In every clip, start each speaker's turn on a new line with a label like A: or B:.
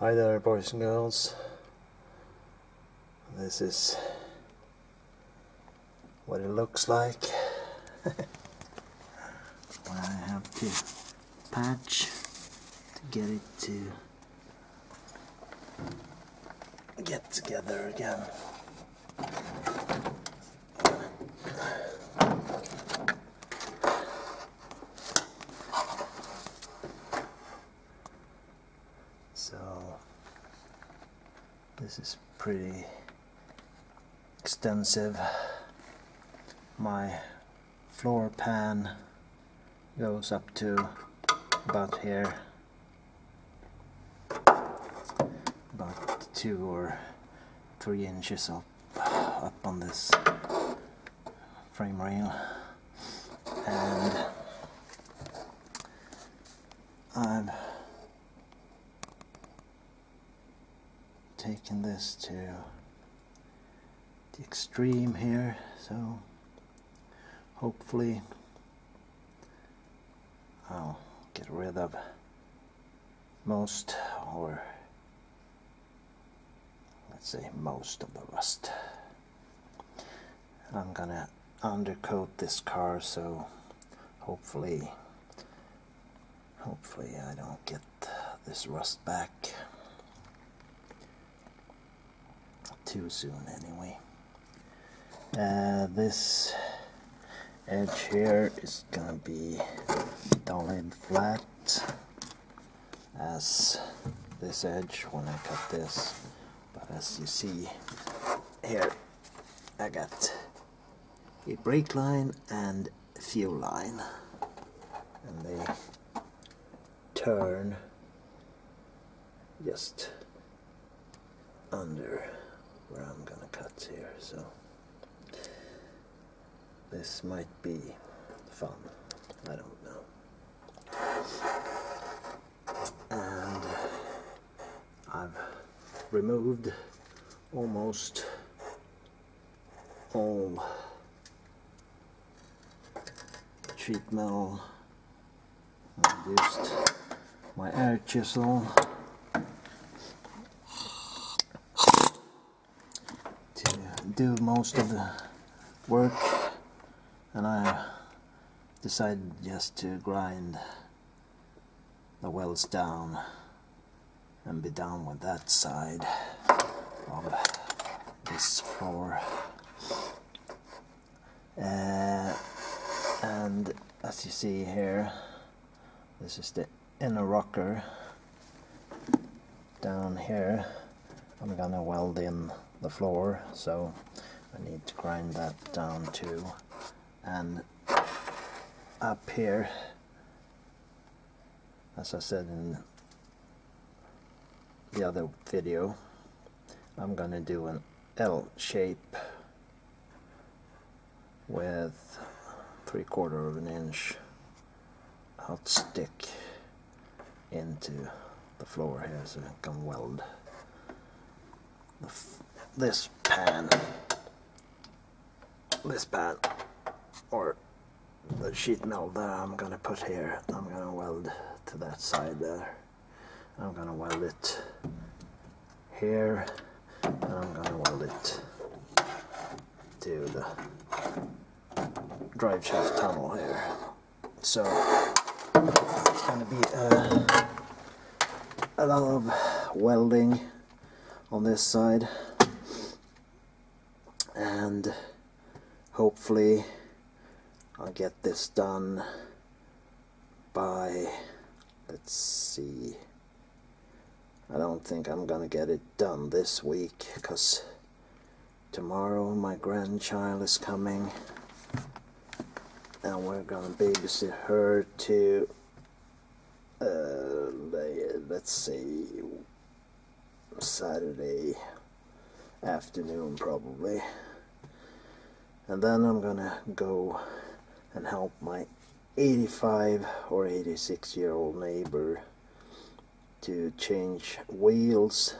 A: Hi there, boys and girls. This is what it looks like when I have to patch to get it to get together again. So this is pretty extensive. My floor pan goes up to about here, about 2 or 3 inches up on this frame rail, and I've taken this to the extreme here, so hopefully I'll get rid of most, or let's say most of the rust. I'm gonna undercoat this car, so hopefully I don't get this rust back too soon anyway. This edge here is gonna be solid flat as this edge when I cut this, but as you see here, I got a brake line and fuel line, and they turn just under where I'm gonna cut here, so this might be fun, I don't know. And I've removed almost all sheet metal. I used my air chisel to do most of the work, and I decided just to grind the welds down and be done with that side of this floor. And as you see here, this is the inner rocker. Down here I'm gonna weld in the floor, so I need to grind that down too. And up here, as I said in the other video, I'm gonna do an L shape with 3/4 of an inch hot stick into the floor here, so I can weld this pan, or the sheet metal that I'm gonna put here, I'm gonna weld to that side there. I'm gonna weld it here, and I'm gonna weld it to the drive shaft tunnel here. So it's gonna be a lot of welding on this side, and hopefully I'll get this done by, let's see, I don't think I'm gonna get it done this week, because tomorrow my grandchild is coming and we're gonna babysit her to let's see, Saturday afternoon probably, and then I'm gonna go and help my 85 or 86-year-old neighbor to change wheels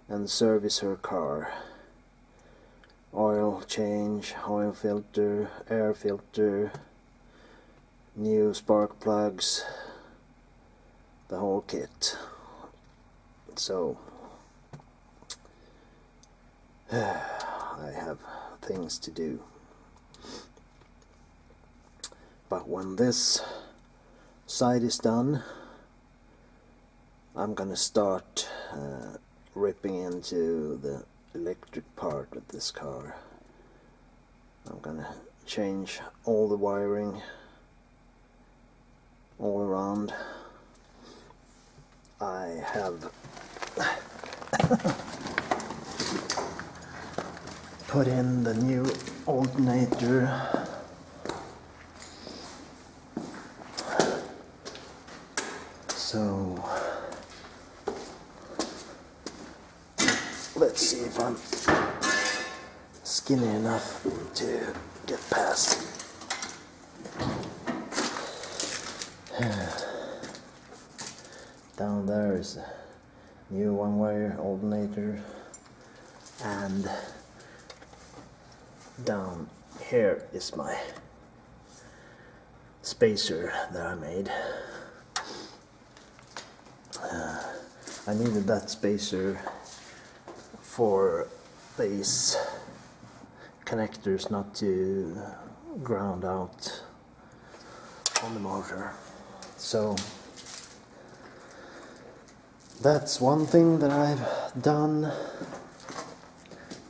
A: and service her car. Oil change, oil filter, air filter, new spark plugs, the whole kit. So I have things to do. But when this side is done, I'm gonna start ripping into the electric part of this car. I'm gonna change all the wiring all around. I have put in the new alternator. So let's see if I'm skinny enough to get past. Down there is a new one-wire alternator, and down here is my spacer that I made. I needed that spacer for these connectors not to ground out on the motor. So that's one thing that I've done,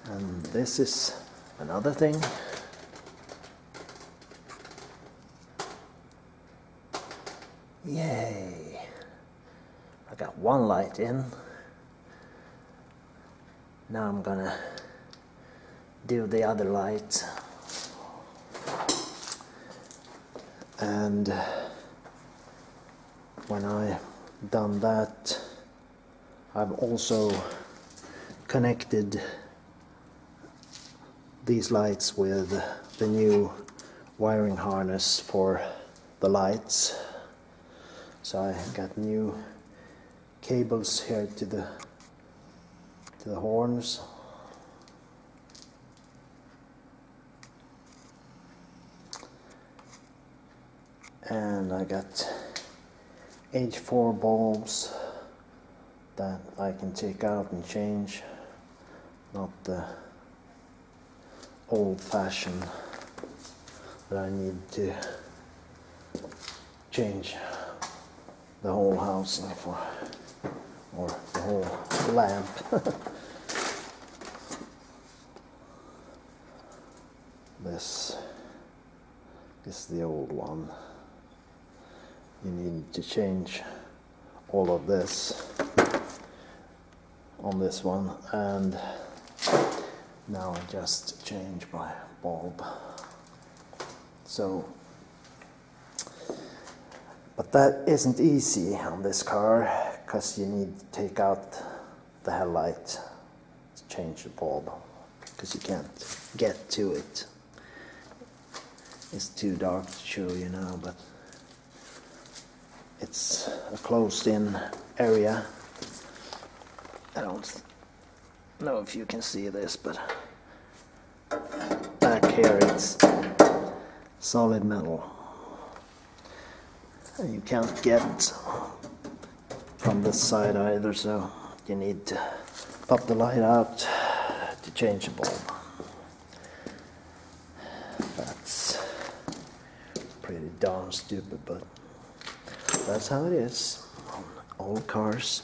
A: and this is another thing. Yay! I got one light in. Now I'm gonna do the other light. And when I've done that, I've also connected these lights with the new wiring harness for the lights. So I got new cables here to the horns. And I got H4 bulbs that I can take out and change, not the old-fashioned that I need to change the whole housing for, or the whole lamp. This is the old one. You need to change all of this on this one, and now I just change my bulb. So, but that isn't easy on this car, because you need to take out the headlight to change the bulb, because you can't get to it. It's too dark to show you now, but it's a closed-in area. I don't know if you can see this, but back here it's solid metal. And you can't get from this side either, so you need to pop the light out to change the bulb. That's pretty darn stupid, but that's how it is on old cars.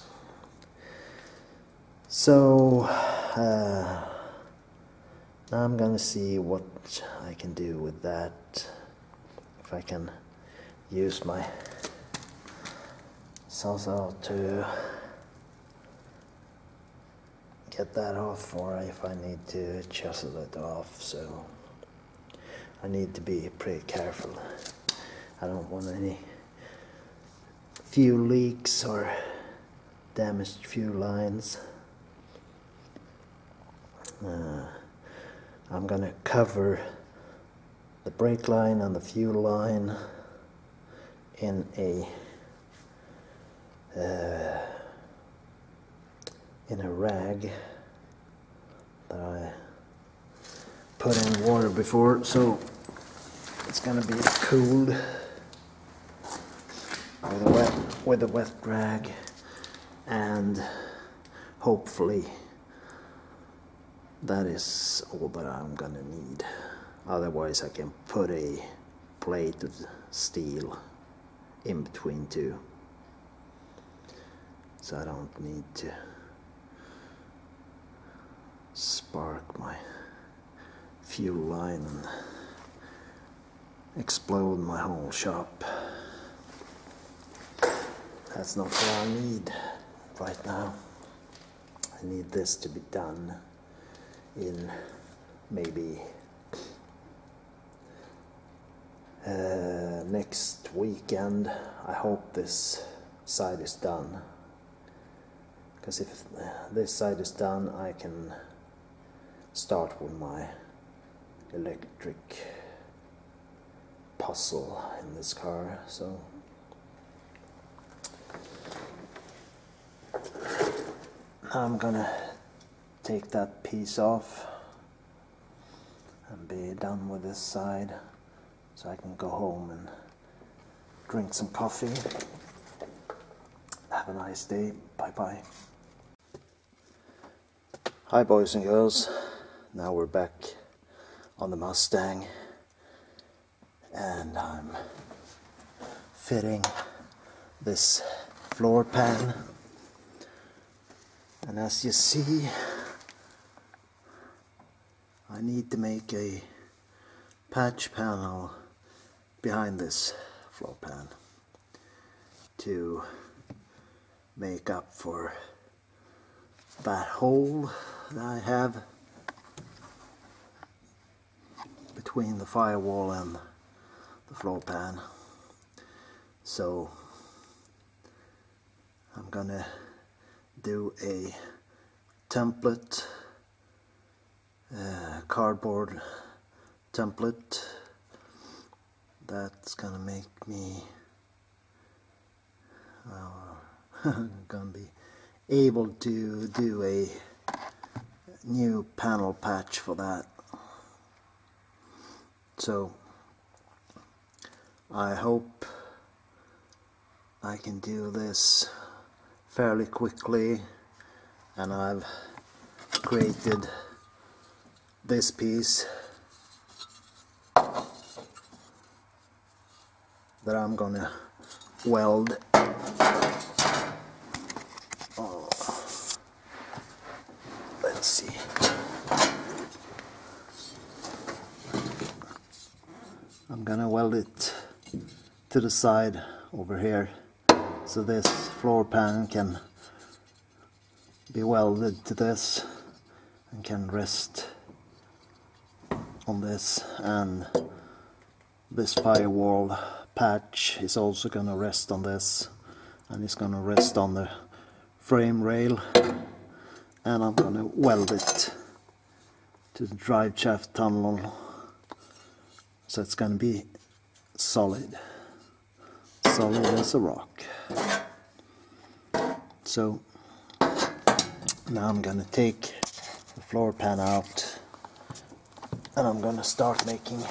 A: So now I'm gonna see what I can do with that. If I can use my salsa to get that off, or if I need to chisel it off. So I need to be pretty careful. I don't want any fuel leaks or damaged fuel lines. I'm gonna cover the brake line and the fuel line in a rag that I put in water before, so it's gonna be cooled with a wet rag, and hopefully that is all that I'm gonna need. Otherwise I can put a plate of steel in between two, so I don't need to spark my fuel line and explode my whole shop. That's not what I need right now. I need this to be done in maybe next weekend. I hope this side is done, because if this side is done I can start with my electric puzzle in this car. So I'm gonna take that piece off and be done with this side, so I can go home and drink some coffee. Have a nice day. Bye bye. Hi boys and girls. Now we're back on the Mustang and I'm fitting this floor pan, and as you see I need to make a patch panel behind this floor pan to make up for that hole that I have between the firewall and the floor pan. So I'm gonna do a template, cardboard template that's gonna make me gonna be able to do a new panel patch for that. So I hope I can do this fairly quickly, and I've created this piece that I'm gonna weld. Let's see. I'm gonna weld it to the side over here, so this floor pan can be welded to this and can rest on this, and this firewall patch is also gonna rest on this, and it's gonna rest on the frame rail, and I'm gonna weld it to the drive shaft tunnel, so it's gonna be solid as a rock. So now I'm gonna take the floor pan out and I'm gonna start making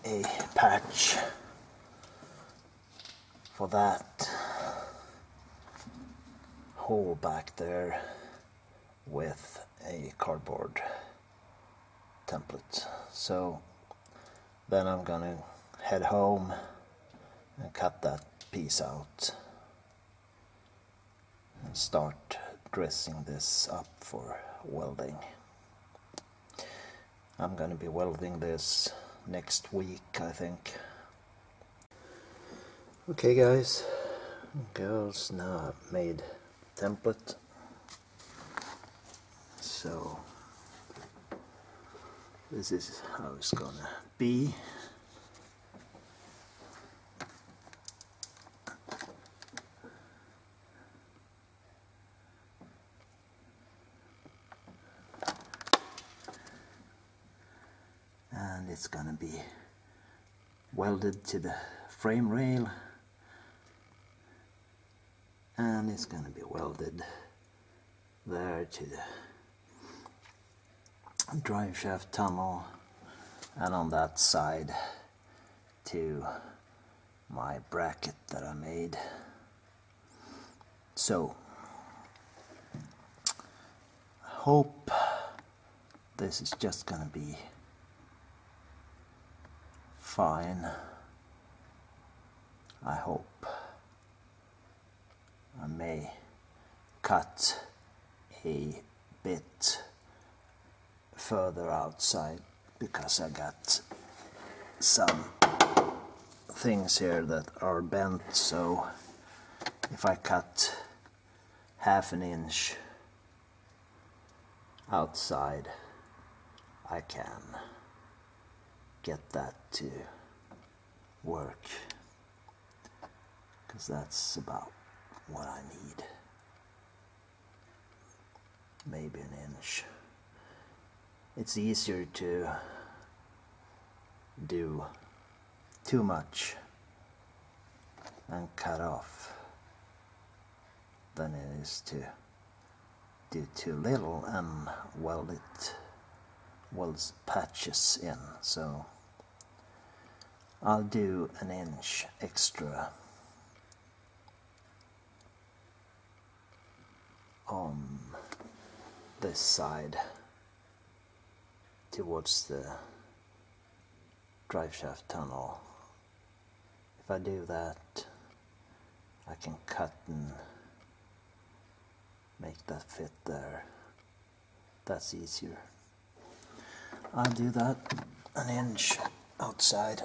A: a patch for that hole back there with a cardboard template. So then I'm gonna head home and cut that piece out and start dressing this up for welding. I'm gonna be welding this next week, I think. Okay guys, girls, now I've made template, so this is how it's gonna be. And it's gonna be welded to the frame rail, and it's gonna be welded there to the drive shaft tunnel, and on that side to my bracket that I made. So hope this is just gonna be fine. I hope. I may cut a bit further outside because I got some things here that are bent, so if I cut ½ inch outside, I can get that to work, because that's about what I need. Maybe an inch. It's easier to do too much and cut off than it is to do too little and weld patches in. So I'll do an inch extra on this side towards the driveshaft tunnel. If I do that, I can cut and make that fit there. That's easier. I'll do that an inch outside.